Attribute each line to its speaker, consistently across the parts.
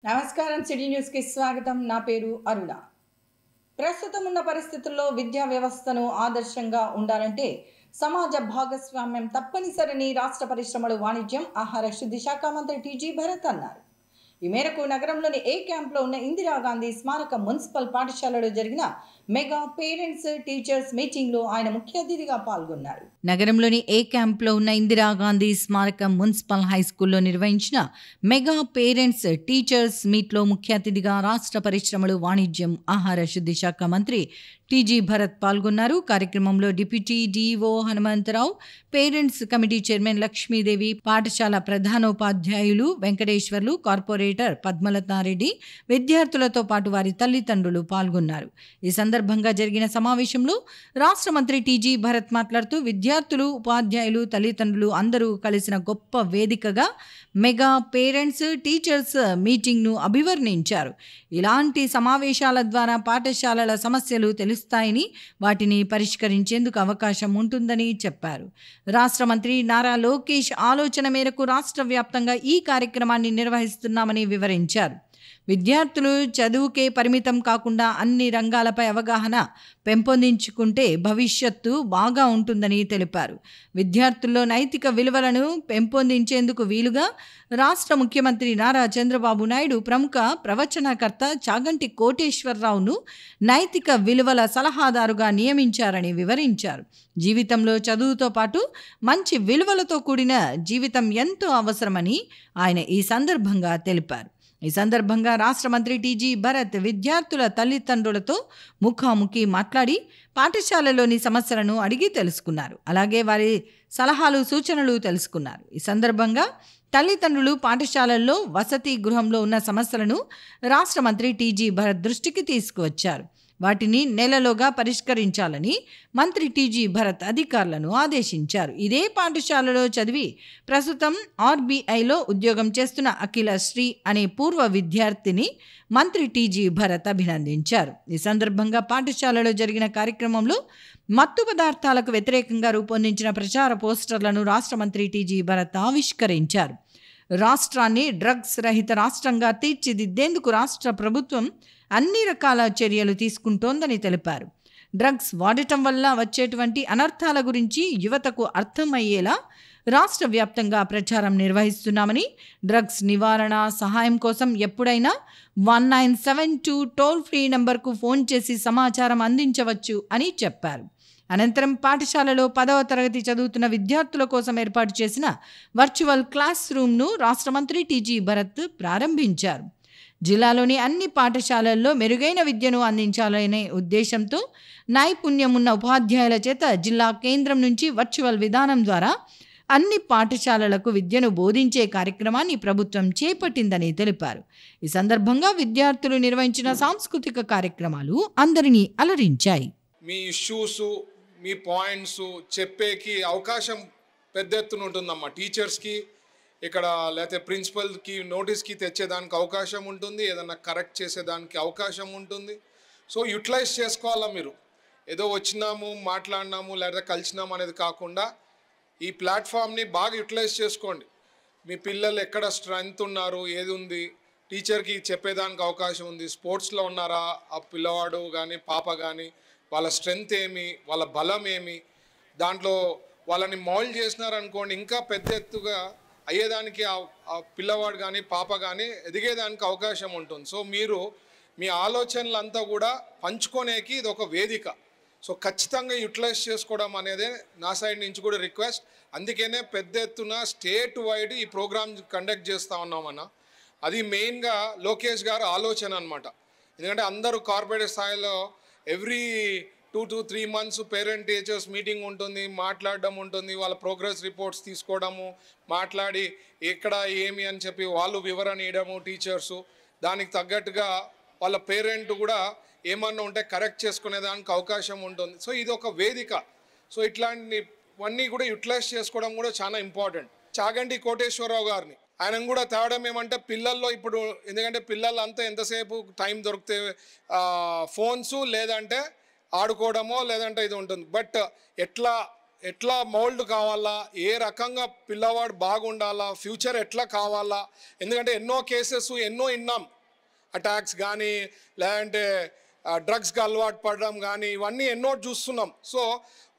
Speaker 1: నమస్కారం city news కి స్వాగతం. నా పేరు అరుణ. ప్రస్తుతం ఉన్న పరిస్థితుల్లో విద్యా వ్యవస్థను ఆదర్శంగా ఉండాలంటే సమాజ భాగస్వామ్యం తప్పనిసరిని రాష్ట్ర పరిశ్రమలు, వాణిజ్యం, ఆహార శుద్ధి శాఖ మంత్రి టీజీ భరత్ అన్నారు. ఈ మేరకు నగరంలోని ఏ క్యాంప్లో ఉన్న ఇందిరాగాంధీ స్మారక మున్సిపల్ పాఠశాలలో జరిగిన మెగా పేరెంట్స్ టీచర్స్ మీటింగ్లో ఆయన ముఖ్య అతిథిగా పాల్గొన్నారు. నగరంలోని ఏ క్యాంప్లో ఉన్న ఇందిరాగాంధీ స్మారక మున్సిపల్ హై స్కూల్లో నిర్వహించిన మెగా పేరెంట్స్ టీచర్స్ మీట్లో ముఖ్య అతిథిగా రాష్ట్ర పరిశ్రమలు, వాణిజ్యం, ఆహార శుద్ధి శాఖ మంత్రి టీజీ భరత్ పాల్గొన్నారు. కార్యక్రమంలో deputy DEO Hanumantharao, parents committee chairman Lakshmidevi, పాఠశాల ప్రధానోపాధ్యాయులు వెంకటేశ్వర్లు, కార్పొరేటర్ పద్మలతారెడ్డి, విద్యార్థులతో పాటు వారి తల్లిదండ్రులు పాల్గొన్నారు. ఈ సందర్భంగా జరిగిన సమావేశంలో రాష్ట్ర మంత్రి టీజీ భరత్ మాట్లాడుతూ విద్యార్థులు, ఉపాధ్యాయులు, తల్లిదండ్రులు అందరూ కలిసిన గొప్ప వేదికగా మెగా పేరెంట్స్ టీచర్స్ మీటింగ్ను అభివర్ణించారు. ఇలాంటి సమావేశాల ద్వారా పాఠశాలల సమస్యలు తెలుస్తాయని, వాటిని పరిష్కరించేందుకు అవకాశం ఉంటుందని చెప్పారు. రాష్ట్ర మంత్రి నారా లోకేష్ ఆలోచన మేరకు రాష్ట్ర వ్యాప్తంగా ఈ కార్యక్రమాన్ని నిర్వహిస్తున్నామని వివరించారు. విద్యార్థులు చదువుకే పరిమితం కాకుండా అన్ని రంగాలపై అవగాహన పెంపొందించుకుంటే భవిష్యత్తు బాగా ఉంటుందని తెలిపారు. విద్యార్థుల్లో నైతిక విలువలను పెంపొందించేందుకు వీలుగా రాష్ట్ర ముఖ్యమంత్రి నారా చంద్రబాబు నాయుడు ప్రముఖ ప్రవచనకర్త చాగంటి కోటేశ్వరరావును నైతిక విలువల సలహాదారుగా నియమించారని వివరించారు. జీవితంలో చదువుతో పాటు మంచి విలువలతో కూడిన జీవితం ఎంతో అవసరమని ఆయన ఈ సందర్భంగా తెలిపారు. ఈ సందర్భంగా రాష్ట్ర మంత్రి టీజీ భరత్ విద్యార్థుల తల్లిదండ్రులతో ముఖాముఖి మాట్లాడి పాఠశాలలోని సమస్యలను అడిగి తెలుసుకున్నారు. అలాగే వారి సలహాలు, సూచనలు తెలుసుకున్నారు. ఈ సందర్భంగా తల్లిదండ్రులు పాఠశాలల్లో వసతి గృహంలో ఉన్న సమస్యలను రాష్ట్ర మంత్రి టీజీ భరత్ దృష్టికి తీసుకువచ్చారు. వాటిని నెలలోగా పరిష్కరించాలని మంత్రి టీజీ భరత్ అధికారులను ఆదేశించారు. ఇదే పాఠశాలలో చదివి ప్రస్తుతం ఆర్బీఐలో ఉద్యోగం చేస్తున్న అఖిల శ్రీ అనే పూర్వ విద్యార్థిని మంత్రి టీజీ భరత్ అభినందించారు. ఈ సందర్భంగా పాఠశాలలో జరిగిన కార్యక్రమంలో మత్తు పదార్థాలకు వ్యతిరేకంగా రూపొందించిన ప్రచార పోస్టర్లను రాష్ట్ర మంత్రి టీజీ భరత్ ఆవిష్కరించారు. రాష్ట్రాన్ని డ్రగ్స్ రహిత రాష్ట్రంగా తీర్చిదిద్దేందుకు రాష్ట్ర ప్రభుత్వం అన్ని రకాల చర్యలు తీసుకుంటోందని తెలిపారు. డ్రగ్స్ వాడటం వల్ల వచ్చేటువంటి అనర్థాల గురించి యువతకు అర్థమయ్యేలా రాష్ట్ర వ్యాప్తంగా ప్రచారం నిర్వహిస్తున్నామని, డ్రగ్స్ నివారణ సహాయం కోసం ఎప్పుడైనా 1972 టోల్ ఫ్రీ నంబర్కు ఫోన్ చేసి సమాచారం అందించవచ్చు అని చెప్పారు. అనంతరం పాఠశాలలో 10వ తరగతి చదువుతున్న విద్యార్థుల కోసం ఏర్పాటు చేసిన వర్చువల్ క్లాస్ రూమ్ను రాష్ట్ర మంత్రి టీజీ భరత్ ప్రారంభించారు. జిల్లాలోని అన్ని పాఠశాలల్లో మెరుగైన విద్యను అందించాలనే ఉద్దేశంతో నైపుణ్యం ఉన్న ఉపాధ్యాయుల చేత జిల్లా కేంద్రం నుంచి వర్చువల్ విధానం ద్వారా అన్ని పాఠశాలలకు విద్యను బోధించే కార్యక్రమాన్ని ప్రభుత్వం చేపట్టిందని తెలిపారు. ఈ సందర్భంగా విద్యార్థులు నిర్వహించిన సాంస్కృతిక కార్యక్రమాలు అందరినీ అలరించాయి.
Speaker 2: మీ ఇష్యూస్, మీ పాయింట్స్ చెప్పేకి అవకాశం పెద్ద ఎత్తున ఉంటుందమ్మా. టీచర్స్కి ఇక్కడ లేకపోతే ప్రిన్సిపల్కి నోటీస్కి తెచ్చేదానికి అవకాశం ఉంటుంది, ఏదన్నా కరెక్ట్ చేసేదానికి అవకాశం ఉంటుంది. సో యూటిలైజ్ చేసుకోవాలా. మీరు ఏదో వచ్చినాము, మాట్లాడినాము, లేదా కలిసినాము అనేది కాకుండా ఈ ప్లాట్ఫామ్ని బాగా యూటిలైజ్ చేసుకోండి. మీ పిల్లలు ఎక్కడ స్ట్రెంగ్త్ ఉన్నారు, ఏది ఉంది, టీచర్కి చెప్పేదానికి అవకాశం ఉంది. స్పోర్ట్స్లో ఉన్నారా ఆ పిల్లవాడు కానీ పాప కానీ, వాళ్ళ స్ట్రెంగ్త్ ఏమి, వాళ్ళ బలం ఏమి, దాంట్లో వాళ్ళని మౌల్డ్ చేసినారనుకోండి ఇంకా పెద్ద ఎత్తుగా అయ్యేదానికి ఆ పిల్లవాడు కానీ పాప కానీ ఎదిగేదానికి అవకాశం ఉంటుంది. సో మీరు మీ ఆలోచనలంతా కూడా పంచుకోనేకి ఇది ఒక వేదిక. సో ఖచ్చితంగా యూటిలైజ్ చేసుకోవడం అనేదే నా సైడ్ నుంచి కూడా రిక్వెస్ట్. అందుకనే పెద్ద ఎత్తున స్టేట్ వైడ్ ఈ ప్రోగ్రామ్ కండక్ట్ చేస్తూ ఉన్నామన్న. అది మెయిన్గా లోకేష్ గారు ఆలోచన అనమాట. ఎందుకంటే అందరూ కార్పొరేట్ స్థాయిలో every 2 to 3 months parent teachers meeting ఉంటుంది, మాట్లాడడం ఉంటుంది, వాళ్ళ ప్రోగ్రెస్ రిపోర్ట్స్ తీసుకోవడము, మాట్లాడి ఎక్కడ ఏమి అని చెప్పి వాళ్ళు వివరణ ఇవ్వడము టీచర్సు, దానికి తగ్గట్టుగా వాళ్ళ పేరెంట్ కూడా ఏమన్నా ఉంటే కరెక్ట్ చేసుకునేదానికి అవకాశం ఉంటుంది. సో ఇది ఒక వేదిక. సో ఇట్లాంటివన్నీ కూడా యూటిలైజ్ చేసుకోవడం కూడా చాలా ఇంపార్టెంట్. చాగంటి కోటేశ్వరరావు గారిని ఆయన కూడా తేవడం ఏమంటే పిల్లల్లో ఇప్పుడు, ఎందుకంటే పిల్లలంతా ఎంతసేపు టైం దొరికితే ఫోన్స్ లేదంటే ఆడుకోవడమో లేదంటే ఇది ఉంటుంది. బట్ ఎట్లా మౌల్డ్ కావాలా, ఏ రకంగా పిల్లవాడు బాగుండాలా, ఫ్యూచర్ ఎట్లా కావాలా, ఎందుకంటే ఎన్నో కేసెస్ ఎన్నో విన్నాం. అటాక్స్ కానీ లేదంటే డ్రగ్స్కి అలవాటు పడడం కానీ ఇవన్నీ ఎన్నో చూస్తున్నాం. సో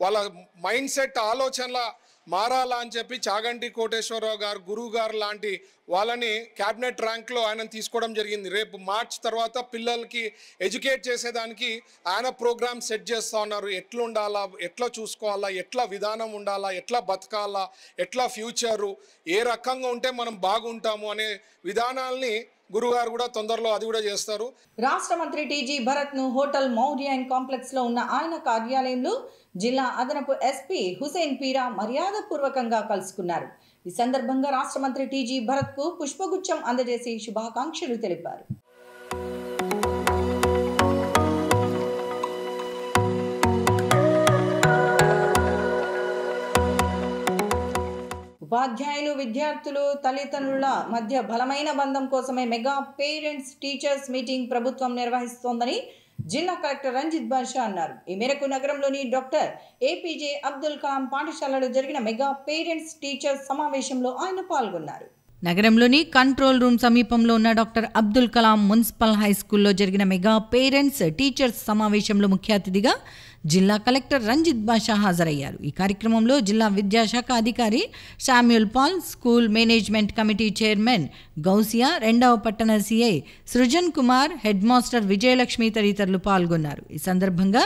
Speaker 2: వాళ్ళ మైండ్ సెట్ ఆలోచనల మారాలా అని చెప్పి చాగంటి కోటేశ్వరరావు గారు, గురువు గారు లాంటి వాళ్ళని క్యాబినెట్ ర్యాంక్లో ఆయన తీసుకోవడం జరిగింది. రేపు మార్చ్ తర్వాత పిల్లలకి ఎడ్యుకేట్ చేసేదానికి ఆయన ప్రోగ్రామ్ సెట్ చేస్తూ ఉన్నారు. ఎట్లా ఉండాలా, ఎట్లా చూసుకోవాలా, ఎట్లా విధానం ఉండాలా, ఎట్లా బతకాలా, ఎట్లా ఫ్యూచరు, ఏ రకంగా ఉంటే మనం బాగుంటాము అనే విధానాల్ని గురుగారు కూడా తొందరలో అది కూడా చేస్తారు.
Speaker 1: రాష్ట్ర మంత్రి టీజీ భరత్ ను హోటల్ మౌర్య అండ్ కాంప్లెక్స్ లో ఉన్న ఆయన కార్యాలయంలో జిల్లా అదనపు ఎస్పీ హుసేన్ పీరా మర్యాదపూర్వకంగా కలుసుకున్నారు. ఈ సందర్భంగా రాష్ట్ర మంత్రి టీజీ భరత్ కు పుష్పగుచ్చం అందజేసి శుభాకాంక్షలు తెలిపారు. ఉపాధ్యాయులు, విద్యార్థులు, తల్లిదండ్రుల మధ్య బలమైన బంధం కోసమే మెగా పేరెంట్స్ టీచర్స్ మీటింగ్ ప్రభుత్వం నిర్వహిస్తోందని జిల్లా కలెక్టర్ రంజిత్ బాషా అన్నారు. ఈ మేరకు నగరంలోని డాక్టర్ ఏపీజే అబ్దుల్ కలాం పాఠశాలలో జరిగిన మెగా పేరెంట్స్ టీచర్స్ సమావేశంలో ఆయన పాల్గొన్నారు. నగరంలోని కంట్రోల్ రూమ్ సమీపంలో ఉన్న doctor Abdul Kalam municipal high స్కూల్లో జరిగిన మెగా పేరెంట్స్ టీచర్స్ సమావేశంలో ముఖ్య అతిథిగా జిల్లా కలెక్టర్ రంజిత్ బాషా హాజరయ్యారు. ఈ కార్యక్రమంలో జిల్లా విద్యాశాఖ అధికారి Samuel Paul, school management committee chairman Gousia, 2వ పట్టణ CI Srujan Kumar, head master Vijayalakshmi తదితరులు పాల్గొన్నారు. ఈ సందర్భంగా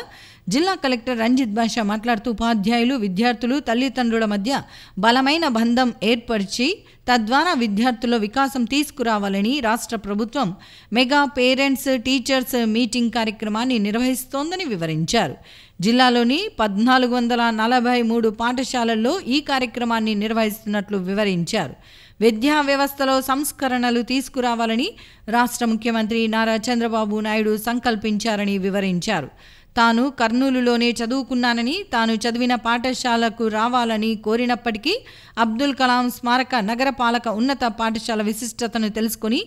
Speaker 1: జిల్లా కలెక్టర్ రంజిత్ బాషా మాట్లాడుతూ ఉపాధ్యాయులు, విద్యార్థులు, తల్లిదండ్రుల మధ్య బలమైన బంధం ఏర్పరిచి తద్వారా విద్యార్థుల్లో వికాసం తీసుకురావాలని రాష్ట్ర ప్రభుత్వం మెగా పేరెంట్స్ టీచర్స్ మీటింగ్ కార్యక్రమాన్ని నిర్వహిస్తోందని వివరించారు. జిల్లాలోని 1443 పాఠశాలల్లో ఈ కార్యక్రమాన్ని నిర్వహిస్తున్నట్లు వివరించారు. విద్యా వ్యవస్థలో సంస్కరణలు తీసుకురావాలని రాష్ట్ర ముఖ్యమంత్రి నారా చంద్రబాబు నాయుడు సంకల్పించారని వివరించారు. తాను కర్నూలులోనే చదువుకున్నానని, తాను చదివిన పాఠశాలకు రావాలని కోరినప్పటికీ అబ్దుల్ కలాం స్మారక నగరపాలక ఉన్నత పాఠశాల విశిష్టతను తెలుసుకుని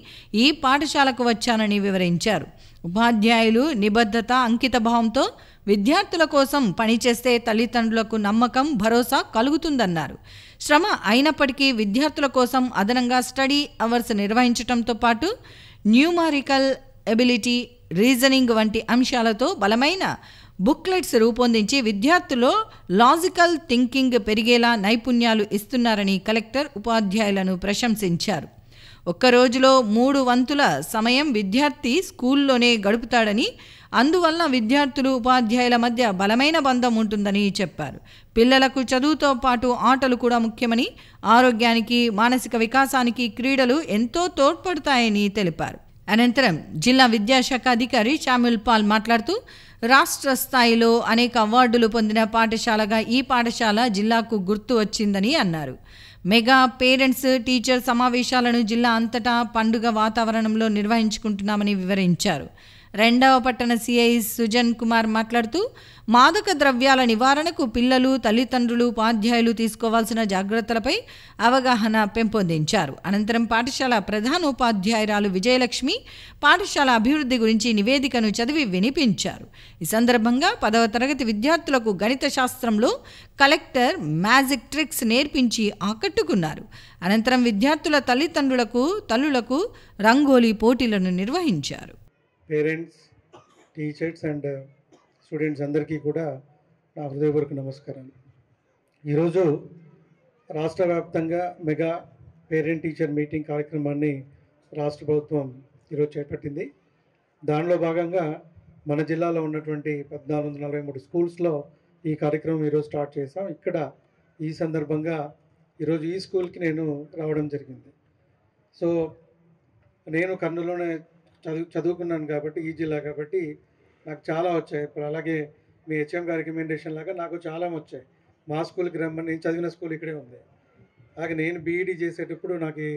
Speaker 1: ఈ పాఠశాలకు వచ్చానని వివరించారు. ఉపాధ్యాయులు నిబద్ధత, అంకితభావంతో విద్యార్థుల కోసం పనిచేస్తే తల్లిదండ్రులకు నమ్మకం, భరోసా కలుగుతుందన్నారు. శ్రమ అయినప్పటికీ విద్యార్థుల కోసం అదనంగా స్టడీ అవర్స్ నిర్వహించడంతో పాటు న్యూమారికల్ ఎబిలిటీ, రీజనింగ్ వంటి అంశాలతో బలమైన బుక్లెట్స్ రూపొందించి విద్యార్థుల్లో లాజికల్ థింకింగ్ పెరిగేలా నైపుణ్యాలు ఇస్తున్నారని కలెక్టర్ ఉపాధ్యాయులను ప్రశంసించారు. ఒక్క రోజులో 3 వంతుల సమయం విద్యార్థి స్కూల్లోనే గడుపుతాడని, అందువల్ల విద్యార్థులు, ఉపాధ్యాయుల మధ్య బలమైన బంధం ఉంటుందని చెప్పారు. పిల్లలకు చదువుతో పాటు ఆటలు కూడా ముఖ్యమని, ఆరోగ్యానికి, మానసిక వికాసానికి క్రీడలు ఎంతో తోడ్పడతాయని తెలిపారు. అనంతరం జిల్లా విద్యాశాఖ అధికారి శామ్యూల్ పాల్ మాట్లాడుతూ రాష్ట్ర స్థాయిలో అనేక అవార్డులు పొందిన పాఠశాలగా ఈ పాఠశాల జిల్లాకు గుర్తు వచ్చిందని అన్నారు. మెగా పేరెంట్స్ టీచర్ సమావేశాలను జిల్లా అంతటా పండుగ వాతావరణంలో నిర్వహించుకుంటున్నామని వివరించారు. 2వ పట్టణ సిఐ సుజన్ కుమార్ మాట్లాడుతూ మాదక ద్రవ్యాల నివారణకు పిల్లలు, తల్లిదండ్రులు, ఉపాధ్యాయులు తీసుకోవాల్సిన జాగ్రత్తలపై అవగాహన పెంపొందించారు. అనంతరం పాఠశాల ప్రధానోపాధ్యాయురాలు విజయలక్ష్మి పాఠశాల అభివృద్ధి గురించి నివేదికను చదివి వినిపించారు. ఈ సందర్భంగా 10వ తరగతి విద్యార్థులకు గణిత శాస్త్రంలో కలెక్టర్ మ్యాజిక్ ట్రిక్స్ నేర్పించి ఆకట్టుకున్నారు. అనంతరం విద్యార్థుల తల్లులకు రంగోలీ పోటీలను నిర్వహించారు.
Speaker 3: పేరెంట్స్, టీచర్స్ అండ్ స్టూడెంట్స్ అందరికీ కూడా నా హృదయపూర్వక నమస్కారం. ఈరోజు రాష్ట్ర వ్యాప్తంగా మెగా పేరెంట్ టీచర్ మీటింగ్ కార్యక్రమాన్ని రాష్ట్ర ప్రభుత్వం ఈరోజు చేపట్టింది. దానిలో భాగంగా మన జిల్లాలో ఉన్నటువంటి 1443 స్కూల్స్లో ఈ కార్యక్రమం ఈరోజు స్టార్ట్ చేసాం. ఇక్కడ ఈ సందర్భంగా ఈరోజు ఈ స్కూల్కి నేను రావడం జరిగింది. సో నేను కర్నూలులోనే చదువుకున్నాను కాబట్టి, ఈ జిల్లా కాబట్టి నాకు చాలా వచ్చాయి. ఇప్పుడు అలాగే మీ హెచ్ఎం గారి రికమెండేషన్ లాగా నాకు చాలా వచ్చాయి. మా స్కూల్కి రమ్మని, నేను చదివిన స్కూల్ ఇక్కడే ఉంది. అలాగే నేను బీఈడీ చేసేటప్పుడు నాకు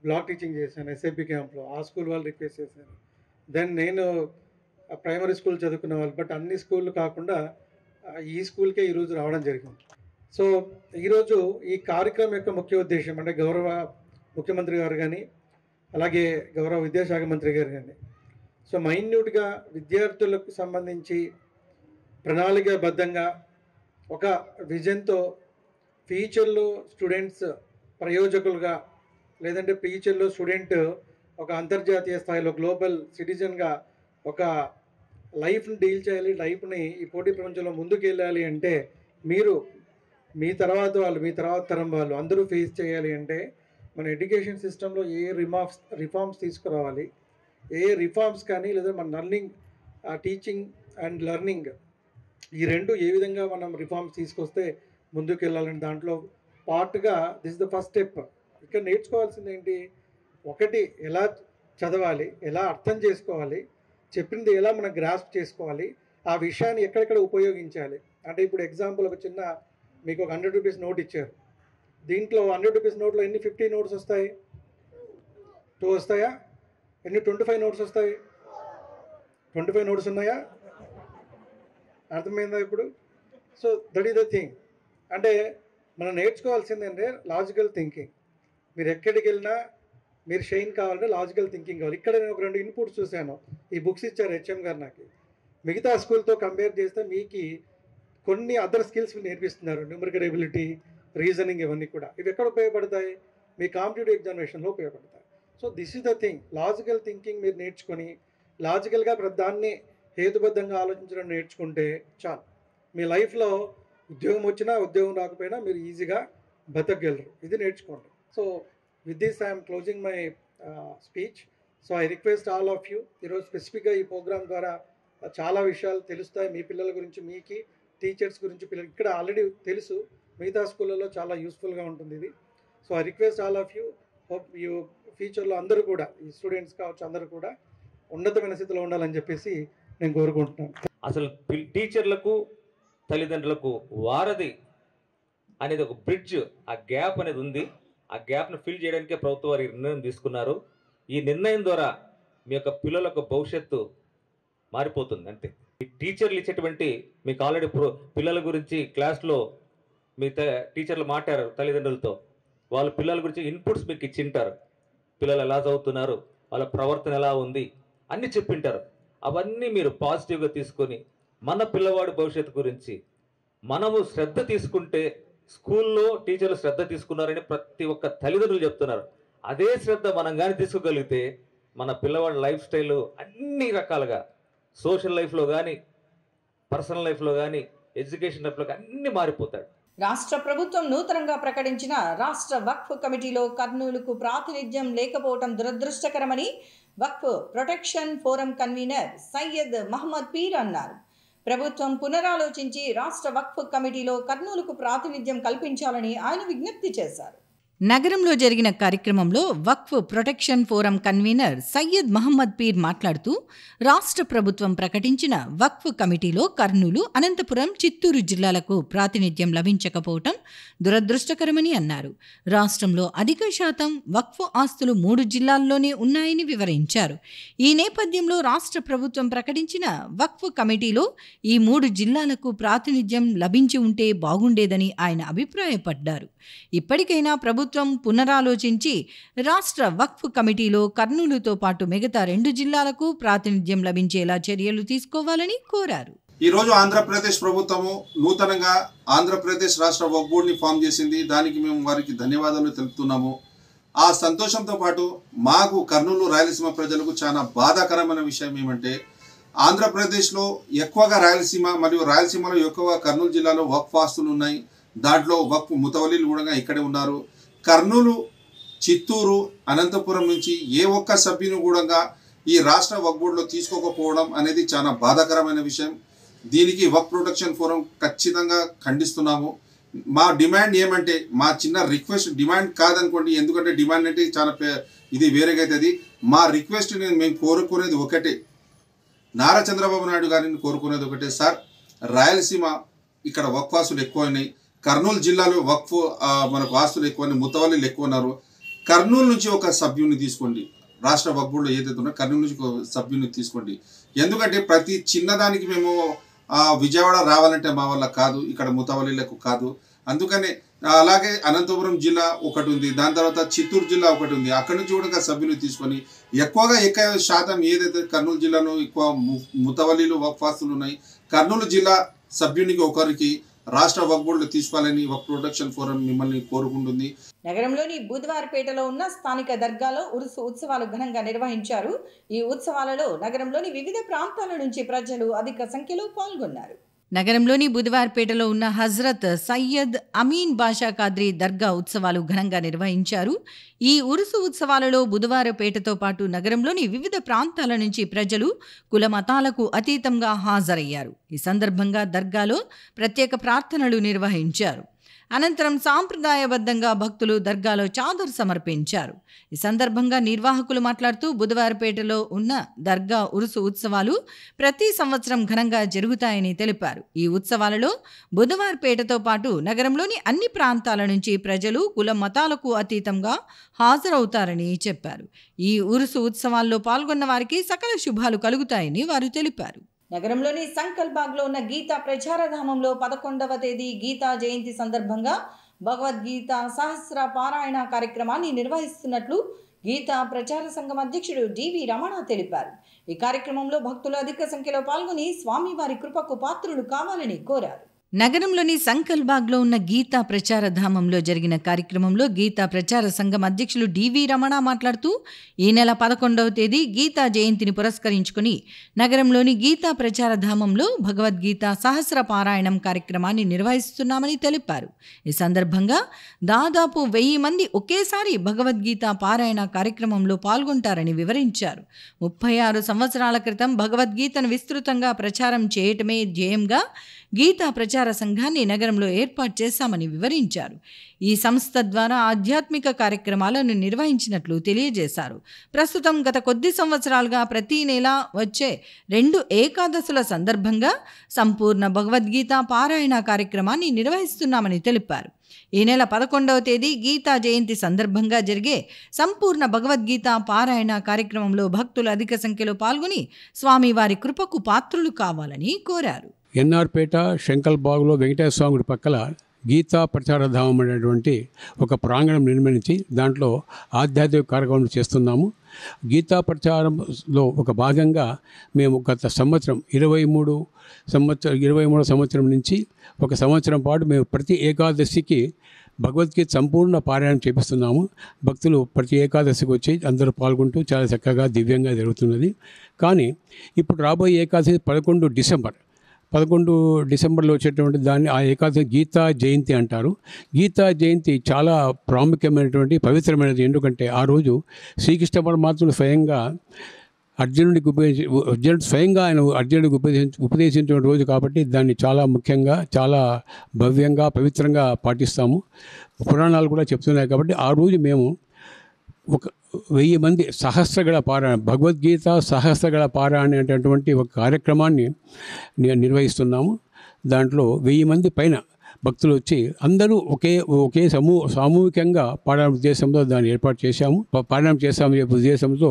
Speaker 3: బ్లాక్ టీచింగ్ చేశాను ఎస్ఐపి క్యాంప్లో. ఆ స్కూల్ వాళ్ళు రిక్వెస్ట్ చేశాను. దెన్ నేను ప్రైమరీ స్కూల్ చదువుకున్న వాళ్ళు, బట్ అన్ని స్కూళ్ళు కాకుండా ఈ స్కూల్కే ఈరోజు రావడం జరిగింది. సో ఈరోజు ఈ కార్యక్రమం యొక్క ముఖ్య ఉద్దేశం అంటే గౌరవ ముఖ్యమంత్రి గారు కానీ, అలాగే గౌరవ విద్యాశాఖ మంత్రి గారు కానీ సో మైన్యూట్గా విద్యార్థులకు సంబంధించి ప్రణాళికాబద్ధంగా ఒక విజన్తో ఫ్యూచర్లో స్టూడెంట్స్ ప్రయోజకులుగా, లేదంటే ఫ్యూచర్లో స్టూడెంట్ ఒక అంతర్జాతీయ స్థాయిలో గ్లోబల్ సిటిజన్గా ఒక లైఫ్ని డీల్ చేయాలి, లైఫ్ని ఈ పోటీ ప్రపంచంలో ముందుకు వెళ్ళాలి అంటే మీరు మీ తర్వాత వాళ్ళు, మీ తర్వాత తరం వాళ్ళు అందరూ ఫేస్ చేయాలి అంటే మన ఎడ్యుకేషన్ సిస్టంలో ఏ రిఫార్మ్స్ తీసుకురావాలి, ఏ రిఫార్మ్స్ కానీ లేదా మన లర్నింగ్, టీచింగ్ అండ్ లెర్నింగ్ ఈ రెండు ఏ విధంగా మనం రిఫార్మ్స్ తీసుకొస్తే ముందుకు వెళ్ళాలని దాంట్లో పార్ట్గా దిస్ ద ఫస్ట్ స్టెప్. ఇక్కడ నేర్చుకోవాల్సింది ఏంటి, ఒకటి ఎలా చదవాలి, ఎలా అర్థం చేసుకోవాలి, చెప్పింది ఎలా మనం గ్రాస్ప్ చేసుకోవాలి, ఆ విషయాన్ని ఎక్కడెక్కడ ఉపయోగించాలి. అంటే ఇప్పుడు ఎగ్జాంపుల్ ఒక చిన్న మీకు ఒక 100 రూపీస్ నోట్ ఇచ్చారు, దీంట్లో 100 రూపీస్ నోట్లో ఎన్ని 50 నోట్స్ వస్తాయి, 2 వస్తాయా, ఎన్ని 25 నోట్స్ వస్తాయి, 25 నోట్స్ ఉన్నాయా, అర్థమైందా ఇప్పుడు? So that is the thing. అంటే మనం నేర్చుకోవాల్సింది అంటే లాజికల్ థింకింగ్. మీరు ఎక్కడికి వెళ్ళినా మీరు షైన్ కావాలంటే లాజికల్ థింకింగ్ కావాలి. ఇక్కడ నేను ఒక 2 ఇన్పుట్స్ చూశాను, ఈ బుక్స్ ఇచ్చారు హెచ్ఎం గారు నాకు. మిగతా స్కూల్తో కంపేర్ చేస్తే మీకు కొన్ని అదర్ స్కిల్స్ నేర్పిస్తున్నారు, న్యూమరికల్ ఎబిలిటీ, రీజనింగ్, ఇవన్నీ కూడా. ఇవి ఎక్కడ ఉపయోగపడతాయి, మీ కాంపిటేటివ్ ఎగ్జామినేషన్లో ఉపయోగపడతాయి. So this is the thing, logical thinking మీరు నేర్చుకొని లాజికల్గా దాన్ని హేతుబద్ధంగా ఆలోచించడం నేర్చుకుంటే చాలు. మీ లైఫ్లో ఉద్యోగం వచ్చినా ఉద్యోగం రాకపోయినా మీరు ఈజీగా బతకగలరు. ఇది నేర్చుకోండి. So with this I'm closing my speech. So I request all of you, ఈరోజు స్పెసిఫిక్గా ఈ ప్రోగ్రామ్ ద్వారా చాలా విషయాలు తెలుస్తాయి మీ పిల్లల గురించి, మీకి టీచర్స్ గురించి. పిల్లలు ఇక్కడ ఆల్రెడీ తెలుసు, మిగతా స్కూళ్ళలో చాలా యూస్ఫుల్గా ఉంటుంది ఇది. So I request all of you, hope you ఫ్యూచర్లో అందరూ కూడా, ఈ స్టూడెంట్స్ కావచ్చు, అందరూ కూడా ఉన్నతమైన స్థితిలో ఉండాలని చెప్పేసి నేను కోరుకుంటున్నాను.
Speaker 4: అసలు టీచర్లకు తల్లిదండ్రులకు వారధి అనేది ఒక బ్రిడ్జ్, ఆ గ్యాప్ అనేది ఉంది. ఆ గ్యాప్ను ఫిల్ చేయడానికే ప్రభుత్వం వారి నిర్ణయం తీసుకున్నారు. ఈ నిర్ణయం ద్వారా మీ యొక్క పిల్లల యొక్క భవిష్యత్తు మారిపోతుంది అంతే. ఈ టీచర్లు ఇచ్చేటువంటి మీకు ఆల్రెడీ పిల్లల గురించి క్లాస్లో మీ టీచర్లు మాట్లాడారు తల్లిదండ్రులతో, వాళ్ళ పిల్లల గురించి ఇన్పుట్స్ మీకు ఇచ్చింటారు. పిల్లలు ఎలా చదువుతున్నారు, వాళ్ళ ప్రవర్తన ఎలా ఉంది అన్నీ చెప్పింటారు. అవన్నీ మీరు పాజిటివ్గా తీసుకొని మన పిల్లవాడి భవిష్యత్తు గురించి మనము శ్రద్ధ తీసుకుంటే, స్కూల్లో టీచర్లు శ్రద్ధ తీసుకున్నారని ప్రతి ఒక్క తల్లిదండ్రులు చెప్తున్నారు. అదే శ్రద్ధ మనం కానీ తీసుకోగలిగితే మన పిల్లవాడి లైఫ్ స్టైల్ అన్ని రకాలుగా, సోషల్ లైఫ్లో కానీ, పర్సనల్ లైఫ్లో కానీ, ఎడ్యుకేషన్ లైఫ్లో కానీ అన్నీ మారిపోతాడు.
Speaker 1: రాష్ట్ర ప్రభుత్వం నూతనంగా ప్రకటించిన రాష్ట్ర వక్ఫ్ కమిటీలో కర్నూలుకు ప్రాతినిధ్యం లేకపోవడం దురదృష్టకరమని Waqf protection forum convener Syed Mohammed Peer అన్నారు. ప్రభుత్వం పునరాలోచించి రాష్ట్ర వక్ఫ్ కమిటీలో కర్నూలుకు ప్రాతినిధ్యం కల్పించాలని ఆయన విజ్ఞప్తి చేశారు. నగరంలో జరిగిన కార్యక్రమంలో Waqf protection forum convener Syed Mohammed Peer మాట్లాడుతూ, రాష్ట్ర ప్రభుత్వం ప్రకటించిన వక్ఫ్ కమిటీలో కర్నూలు, అనంతపురం, చిత్తూరు జిల్లాలకు ప్రాతినిధ్యం లభించకపోవటం దురదృష్టకరమని అన్నారు. రాష్ట్రంలో అధిక శాతం వక్ఫ్ ఆస్తులు 3 జిల్లాల్లోనే ఉన్నాయని వివరించారు. ఈ నేపథ్యంలో రాష్ట్ర ప్రభుత్వం ప్రకటించిన వక్ఫ్ కమిటీలో ఈ 3 జిల్లాలకు ప్రాతినిధ్యం లభించి ఉంటే బాగుండేదని ఆయన అభిప్రాయపడ్డారు. ఇప్పటికైనా ప్రభుత్వం పునరాలోచించి రాష్ట్ర వక్ఫ్ కమిటీలో కర్నూలుతో పాటు మిగతా 2 జిల్లాలకు ప్రాతినిధ్యం లభించేలా చర్యలు తీసుకోవాలని కోరారు.
Speaker 5: ఈరోజు ఆంధ్రప్రదేశ్ ప్రభుత్వము నూతనంగా ఆంధ్రప్రదేశ్ రాష్ట్ర వక్ఫ్ బోర్డుని ఫామ్ చేసింది. దానికి మేము వారికి ధన్యవాదాలు తెలుపుతున్నాము. ఆ సంతోషంతో పాటు మాకు కర్నూలు, రాయలసీమ ప్రజలకు చాలా బాధాకరమైన విషయం ఏమంటే, ఆంధ్రప్రదేశ్లో ఎక్కువగా రాయలసీమ మరియు రాయలసీమలో ఎక్కువగా కర్నూలు జిల్లాలో వక్ఫ్ ఆస్తులు ఉన్నాయి. దాంట్లో వక్ఫ్ ముతవల్లీలు కూడా ఇక్కడే ఉన్నారు. కర్నూలు, చిత్తూరు, అనంతపురం నుంచి ఏ ఒక్క సభ్యుని కూడా ఈ రాష్ట్ర వక్ఫ్ బోర్డులో తీసుకోకపోవడం అనేది చాలా బాధాకరమైన విషయం. దీనికి వక్ఫ్ ప్రొటెక్షన్ ఫోరం ఖచ్చితంగా ఖండిస్తున్నాము. మా డిమాండ్ ఏమంటే, మా చిన్న రిక్వెస్ట్, డిమాండ్ కాదనుకోండి, ఎందుకంటే డిమాండ్ అంటే చాలా ఇది వేరేగా అవుతుంది. మా రిక్వెస్ట్ మేము కోరుకునేది ఒకటే, నారా చంద్రబాబు నాయుడు గారిని కోరుకునేది ఒకటే, సార్ రాయలసీమ ఇక్కడ వక్ఫ్ ఆస్తులు ఎక్కువ ఉన్నాయి, కర్నూలు జిల్లాలో వక్ఫ్ మనకు ఆస్తులు ఎక్కువ, ముతవల్లీలు ఎక్కువ ఉన్నారు. కర్నూలు నుంచి ఒక సభ్యుని తీసుకోండి, రాష్ట్ర వక్ఫ్ బోర్డులో ఏదైతే ఉన్నా కర్నూలు నుంచి ఒక సభ్యుని తీసుకోండి. ఎందుకంటే ప్రతి చిన్నదానికి మేము విజయవాడ రావాలంటే మా వల్ల కాదు, ఇక్కడ ముతవల్లీలకు కాదు. అందుకనే అలాగే అనంతపురం జిల్లా ఒకటి ఉంది, దాని తర్వాత చిత్తూరు జిల్లా ఒకటి ఉంది, అక్కడి నుంచి కూడా సభ్యులు తీసుకొని ఎక్కువ శాతం ఏదైతే కర్నూలు జిల్లాలో ఎక్కువ ముతవల్లీలు వక్ఫ్ ఆస్తులు ఉన్నాయి, కర్నూలు జిల్లా సభ్యునికి ఒకరికి రాష్ట్ర వక్ఫ్ బోర్డులో తీసుకోవాలని వక్ఫ్ ప్రొటెక్షన్ ఫోరం మిమ్మల్ని కోరుకుంటుంది.
Speaker 1: నగరంలోని బుధవారపేటలో ఉన్న స్థానిక దర్గాలో ఉరుసు ఉత్సవాలు ఘనంగా నిర్వహించారు. ఈ ఉత్సవాలలో నగరంలోని వివిధ ప్రాంతాల నుంచి ప్రజలు అధిక సంఖ్యలో పాల్గొన్నారు. నగరంలోని బుధవారపేటలో ఉన్న హజ్రత్ సయ్యద్ అమీన్ బాషా ఖాద్రీ దర్గా ఉత్సవాలు ఘనంగా నిర్వహించారు. ఈ ఉరుసు ఉత్సవాలలో బుధవారపేటతో పాటు నగరంలోని వివిధ ప్రాంతాల నుంచి ప్రజలు కుల మతాలకు అతీతంగా హాజరయ్యారు. ఈ సందర్భంగా దర్గాలో ప్రత్యేక ప్రార్థనలు నిర్వహించారు. అనంతరం సాంప్రదాయబద్ధంగా భక్తులు దర్గాలో చాదర్ సమర్పించారు. ఈ సందర్భంగా నిర్వాహకులు మాట్లాడుతూ బుధవారపేటలో ఉన్న దర్గా ఉరుసు ఉత్సవాలు ప్రతి సంవత్సరం ఘనంగా జరుగుతాయని తెలిపారు. ఈ ఉత్సవాలలో బుధవారపేటతో పాటు నగరంలోని అన్ని ప్రాంతాల నుంచి ప్రజలు కుల మతాలకు అతీతంగా హాజరవుతారని చెప్పారు. ఈ ఉరుసు ఉత్సవాల్లో పాల్గొన్న వారికి సకల శుభాలు కలుగుతాయని వారు తెలిపారు. నగరంలోని సంకల్బాగ్లో ఉన్న గీతా ప్రచారధామంలో 11వ తేదీ గీతా జయంతి సందర్భంగా భగవద్గీత సహస్ర పారాయణ కార్యక్రమాన్ని నిర్వహిస్తున్నట్లు గీతా ప్రచార సంఘం అధ్యక్షుడు డివి రమణ తెలిపారు. ఈ కార్యక్రమంలో భక్తులు అధిక సంఖ్యలో పాల్గొని స్వామివారి కృపకు పాత్రులు కావాలని కోరారు. నగరంలోని సంకల్బాగ్లో ఉన్న గీతా ప్రచార ధామంలో జరిగిన కార్యక్రమంలో గీతా ప్రచార సంఘం అధ్యక్షులు డివి రమణ మాట్లాడుతూ ఈ నెల 11వ తేదీ గీతా జయంతిని పురస్కరించుకుని నగరంలోని గీతా ప్రచార ధామంలో భగవద్గీత సహస్ర పారాయణం కార్యక్రమాన్ని నిర్వహిస్తున్నామని తెలిపారు. ఈ సందర్భంగా దాదాపు 1000 మంది ఒకేసారి భగవద్గీత పారాయణ కార్యక్రమంలో పాల్గొంటారని వివరించారు. 36 సంవత్సరాల క్రితం భగవద్గీతను విస్తృతంగా ప్రచారం చేయటమే ధ్యేయంగా గీతా ప్రచార సంఘాన్ని నగరంలో ఏర్పాటు చేశామని వివరించారు. ఈ సంస్థ ద్వారా ఆధ్యాత్మిక కార్యక్రమాలను నిర్వహించినట్లు తెలియజేశారు. ప్రస్తుతం గత కొద్ది సంవత్సరాలుగా ప్రతి నెల వచ్చే 2 ఏకాదశుల సందర్భంగా సంపూర్ణ భగవద్గీత పారాయణ కార్యక్రమాన్ని నిర్వహిస్తున్నామని తెలిపారు. ఈ నెల 11వ తేదీ గీతా జయంతి సందర్భంగా జరిగే సంపూర్ణ భగవద్గీత పారాయణ కార్యక్రమంలో భక్తులు అధిక సంఖ్యలో పాల్గొని స్వామివారి కృపకు పాత్రులు కావాలని కోరారు.
Speaker 6: ఎన్ఆర్పేట శంకల్బాగ్లో వెంకటేశ్వర స్వామి గుడి పక్కల గీతా ప్రచారధామం అనేటువంటి ఒక ప్రాంగణం నిర్మించి దాంట్లో ఆధ్యాత్మిక కార్యక్రమం చేస్తున్నాము. గీతా ప్రచారంలో ఒక భాగంగా మేము గత సంవత్సరం 23వ సంవత్సరం నుంచి ఒక సంవత్సరం పాటు మేము ప్రతి ఏకాదశికి భగవద్గీత సంపూర్ణ పారాయణం చేపిస్తున్నాము. భక్తులు ప్రతి ఏకాదశికి వచ్చి అందరూ పాల్గొంటూ చాలా చక్కగా దివ్యంగా జరుగుతున్నది. కానీ ఇప్పుడు రాబోయే ఏకాదశి 11 డిసెంబర్లో వచ్చేటువంటి దాన్ని ఆ ఏకాదశి గీతా జయంతి అంటారు. గీతా జయంతి చాలా ప్రాముఖ్యమైనటువంటి పవిత్రమైనది. ఎందుకంటే ఆ రోజు శ్రీకృష్ణ పరమాత్ముడు స్వయంగా అర్జునుడికి ఉపదేశించిన రోజు కాబట్టి దాన్ని చాలా ముఖ్యంగా చాలా భవ్యంగా పవిత్రంగా పాటిస్తాము. పురాణాలు కూడా చెప్తున్నాయి. కాబట్టి ఆ రోజు మేము ఒక 1000 మంది సహస్రగళ పారాయణ భగవద్గీత సహస్రగళ పారాయణ అనేటటువంటి ఒక కార్యక్రమాన్ని నిర్వహిస్తున్నాము. దాంట్లో 1000 మంది పైన భక్తులు వచ్చి అందరూ ఒకే సామూహికంగా పారాయణ ఉద్దేశంతో దాన్ని ఏర్పాటు చేశాము. పారాయణం చేస్తామని చెప్పే ఉద్దేశంతో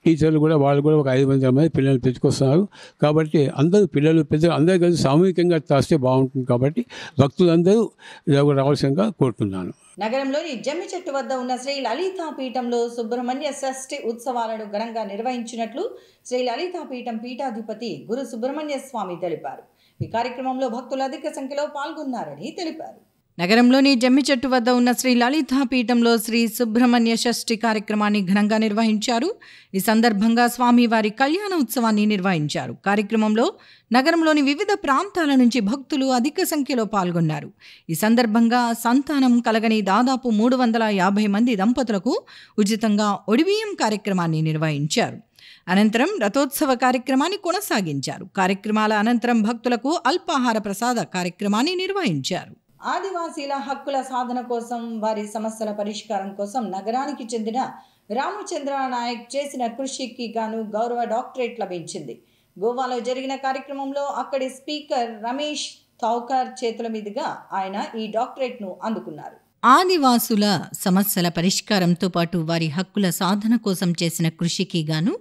Speaker 6: టీచర్లు కూడా వాళ్ళు కూడా ఒక 500 మంది పిల్లలు తెచ్చుకొస్తున్నారు. కాబట్టి అందరూ పెద్దలు అందరూ కలిసి సామూహికంగా చేస్తే బాగుంటుంది. కాబట్టి భక్తులందరూ రావాల్సిందిగా కోరుతున్నాను.
Speaker 1: నగరంలోని జమ్మి చెట్టు వద్ద ఉన్న శ్రీ లలితా పీఠంలో సుబ్రహ్మణ్య షష్ఠి ఉత్సవాలను ఘనంగా నిర్వహించినట్లు శ్రీ లలితా పీఠం పీఠాధిపతి గురు సుబ్రహ్మణ్య స్వామి తెలిపారు. ఈ కార్యక్రమంలో భక్తులు అధిక సంఖ్యలో పాల్గొన్నారని తెలిపారు. నగరంలోని జమ్మి చెట్టు వద్ద ఉన్న శ్రీ లలితా పీఠంలో శ్రీ సుబ్రహ్మణ్య షష్ఠి కార్యక్రమాన్ని ఘనంగా నిర్వహించారు. ఈ సందర్భంగా స్వామివారి కళ్యాణ ఉత్సవాన్ని నిర్వహించారు. కార్యక్రమంలో నగరంలోని వివిధ ప్రాంతాల నుంచి భక్తులు అధిక సంఖ్యలో పాల్గొన్నారు. ఈ సందర్భంగా సంతానం కలగని దాదాపు 350 మంది దంపతులకు ఉచితంగా ఒడిబియ్యం కార్యక్రమాన్ని నిర్వహించారు. అనంతరం రథోత్సవ కార్యక్రమాన్ని కొనసాగించారు. కార్యక్రమాల అనంతరం భక్తులకు అల్పాహార ప్రసాద కార్యక్రమాన్ని నిర్వహించారు. ఆదివాసీల హక్కుల సాధన కోసం వారి సమస్యల పరిష్కారం కోసం నగరానికి చెందిన రామచంద్ర నాయక్ చేసిన కృషికి గాను గౌరవ డాక్టరేట్ లభించింది. గోవాలో జరిగిన కార్యక్రమంలో అక్కడి స్పీకర్ రమేష్ థౌకర్ చేతుల మీదుగా ఆయన ఈ డాక్టరేట్ను అందుకున్నారు. ఆదివాసుల సమస్యల పరిష్కారంతో పాటు వారి హక్కుల సాధన కోసం చేసిన కృషికి గాను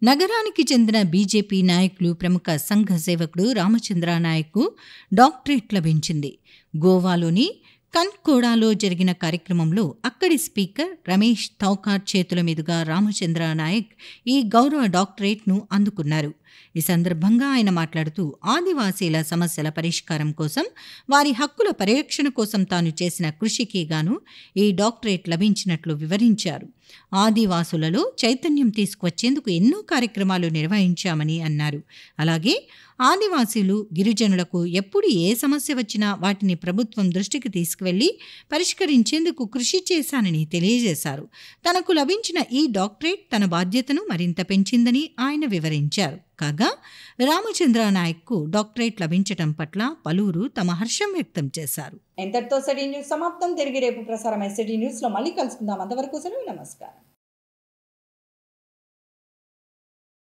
Speaker 1: నగరానికి చెందిన బీజేపీ నాయకులు ప్రముఖ సంఘ సేవకుడు రామచంద్ర నాయక్కు డాక్టరేట్ లభించింది. గోవాలోని
Speaker 7: కన్కోడాలో జరిగిన కార్యక్రమంలో అక్కడి స్పీకర్ రమేష్ తౌకార్ చేతుల మీదుగా రామచంద్ర నాయక్ ఈ గౌరవ డాక్టరేట్ను అందుకున్నారు. ఈ సందర్భంగా ఆయన మాట్లాడుతూ ఆదివాసీల సమస్యల పరిష్కారం కోసం, వారి హక్కుల పరిరక్షణ కోసం తాను చేసిన కృషికి గాను ఈ డాక్టరేట్ లభించినట్లు వివరించారు. ఆదివాసులలో చైతన్యం తీసుకువచ్చేందుకు ఎన్నో కార్యక్రమాలు నిర్వహించామని అన్నారు. అలాగే ఆదివాసీలు, గిరిజనులకు ఎప్పుడు ఏ సమస్య వచ్చినా వాటిని ప్రభుత్వం దృష్టికి తీసుకువెళ్లి పరిష్కరించేందుకు కృషి చేశానని తెలియజేశారు. తనకు లభించిన ఈ డాక్టరేట్ తన బాధ్యతను మరింత పెంచిందని ఆయన వివరించారు. కాగా రామచంద్ర నాయక్కు డాక్టరేట్ లభించడం పట్ల పలువురు తమ హర్షం వ్యక్తం చేశారు.
Speaker 1: ఎంతటితో సిటీ న్యూస్ సమాప్తం. తిరిగి రేపు ప్రసారం సిటీ న్యూస్లో మళ్ళీ కలుసుకుందాం. అంతవరకు సెలవు. నమస్కారం.